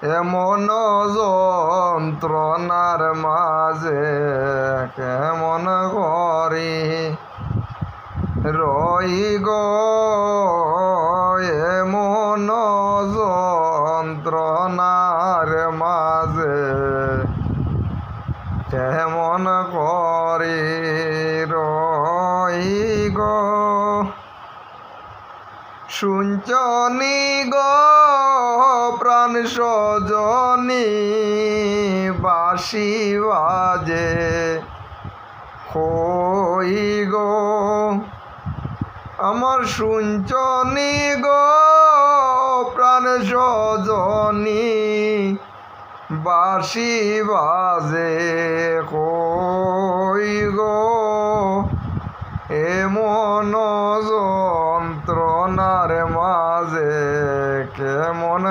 এমন যন্ত্রণার মাঝে কেমন করি রই গো, এমন যন্ত্রণার মাঝে কেমন করি রই গো। শুনছনি গো প্রাণ সজনী বাঁশি বাজে কই গো, আমার শুনছনি গো প্রাণ সজনী বাঁশি বাজে কই গো, এমন যন্ত্রণার মাঝে কেমন